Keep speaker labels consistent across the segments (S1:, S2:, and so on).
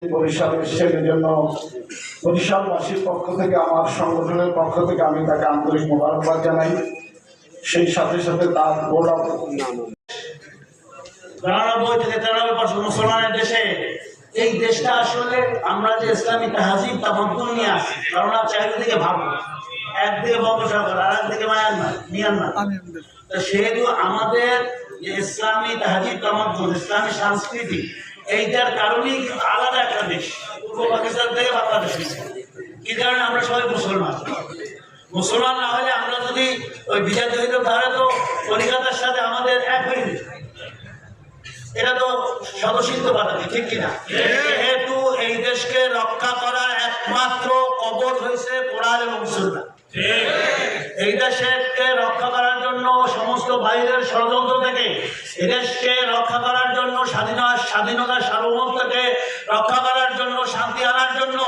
S1: বরিশাল এসেছেন, এই জন্য বরিশালবাসীর পক্ষ থেকে আমার সংগঠনের পক্ষ থেকে আমি তাকে আন্তরিক মোবারকবাদ জানাই। সেই সাথে সাথে তার বোর্ড অফ
S2: 92 থেকে 93% মুসলমানের দেশে এই দেশটা আসলে আমরা যে ইসলামী তাহজিব তামাদ্দুন নিয়ে আসি, কারণ চারিদিকে ভাবো, একদিকে বঙ্গোপসাগর আর একদিকে মিয়ানমার। তো সেহেতু আমাদের যে ইসলামী তাহজিব তামাদ্দুন, ইসলামী সংস্কৃতি, এইটার কারণেই আলাদা একটা দেশ পূর্ব পাকিস্তান থেকে বাংলাদেশ। কি কারণে আমরা সবাই মুসলমান না হলে আমরা যদি ওই বিজাতি হইতাম তাহলে তো কলিকাতার সাথে আমাদের এক হয়ে যেত। এটা তো স্বতঃসিদ্ধ বাধা, ঠিক কিনা? যেহেতু এই দেশকে রক্ষা করার একমাত্র কবর হয়েছে কোরআন এবং সুন্নাহ। এই দেশকে রক্ষা করার জন্য সমস্ত বাইরের ষড়যন্ত্র থেকে, এই দেশকে রক্ষা করার জন্য স্বাধীনতার সার্বভৌমত্বকে রক্ষা করার জন্য, শান্তি আনার জন্য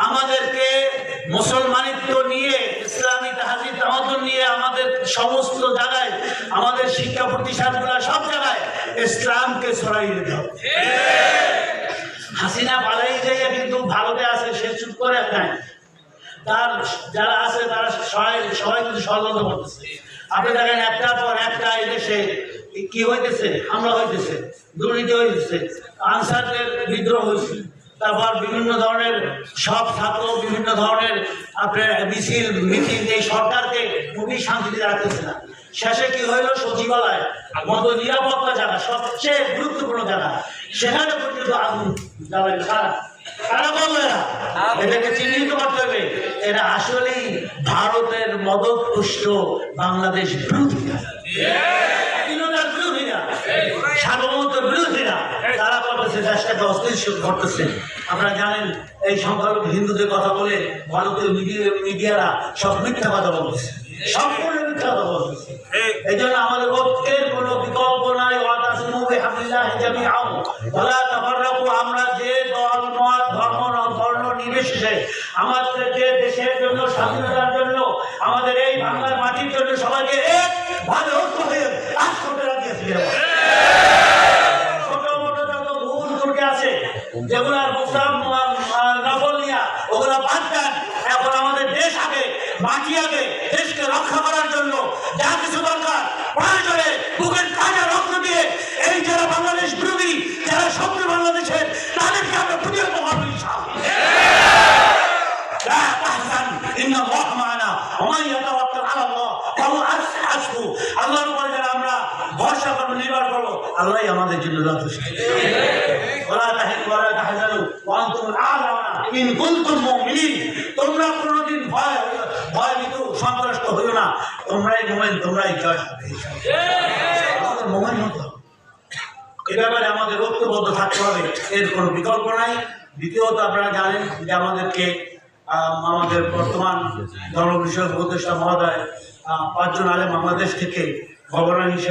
S2: আমাদেরকে মুসলমানিত্ব নিয়ে, ইসলামী তাহজিব তামাদ্দুন নিয়ে আমাদের সমস্ত জায়গায়, আমাদের শিক্ষা প্রতিষ্ঠানগুলো সব জায়গায় ইসলামকে ছড়াই দিতে হবে। হাসিনা পালাই যাইয়া কিন্তু ভারতে আছে, সে চুপ করে নাই। তার যারা আছে তারা সবাই কিন্তু ষড়যন্ত্র করতেছে। আপনি দেখেন একটার পর একটা এই দেশে কি হইতেছে, হামলা হইতেছে, দুর্নীতি হইতেছে, আনসারদের বিদ্রোহ হয়েছে, তারপর বিভিন্ন ধরনের সব ছাত্র বিভিন্ন ধরনের আপনার মিছিল এই সরকারকে খুবই শান্তিতে রাখতেছে না। শেষে কি হইলো, সচিবালয় মতো নিরাপত্তা জায়গা, সবচেয়ে গুরুত্বপূর্ণ জায়গা, সেখানে পর্যন্ত আগুন জ্বালায়। কারা বলবে না? এটাকে চিহ্নিত করতে হবে, এরা আসলেই ভারতের মদতপুষ্ট বাংলাদেশ বিরোধীরা, সার্বভৌমত্ব বিরোধীরা। তারা করতেছে দেশটাকে অস্থিতিশীল করতেছে। আপনারা জানেন এই সংখ্যালঘু হিন্দুদের কথা বলে ভারতীয় মিডিয়ারা সব মিথ্যা কথা বলতেছে, সম্পূর্ণ মিথ্যা কথা বলতেছে। এই জন্য আমাদের ঐক্যের কোনো বিকল্প নাই। আমরা যে দল মত ধর্ম নির্বিশেষে আমাদের যে দেশের জন্য, স্বাধীনতার জন্য, আমাদের এই বাংলার মাটির জন্য সবাইকে এক ভালো ঐক্য হয়ে কাজ করতে রাখিয়েছি। ছোট মোটো যত ভুল ত্রুটি আছে যেগুলার নকল নিয়া ওগুলা বাদ দেন। এখন আমাদের দেশ আগে, মাটি আগে, দেশকে রক্ষা করার জন্য যা কিছু দরকার প্রয়োজনে বুকের কাজে রক্ত দিয়ে এই যারা বাংলাদেশ বিরোধী, যারা শত্রু বাংলাদেশের, তাদেরকে আমরা প্রতিহত করবো। আল্লাহর উপরে যারা আমরা ভরসা করবো, নির্ভর করবো, আল্লাহ আমাদের জন্য যথেষ্ট। তোমরা কোনদিন ভয়ভীত সন্ত্রস্ত হইও না, তোমরাই মোমেন, তোমরাই জয় মোমেন হতে হবে। এ ব্যাপারে আমাদের ঐক্যবদ্ধ থাকতে হবে, এর কোনো বিকল্প নাই। দ্বিতীয়ত আপনারা জানেন যে আমাদের বর্তমান ধর্ম বিষয়ক উপদেষ্টা মহোদয় 5 জন আলেম বাংলাদেশ থেকে গভর্নর হিসেবে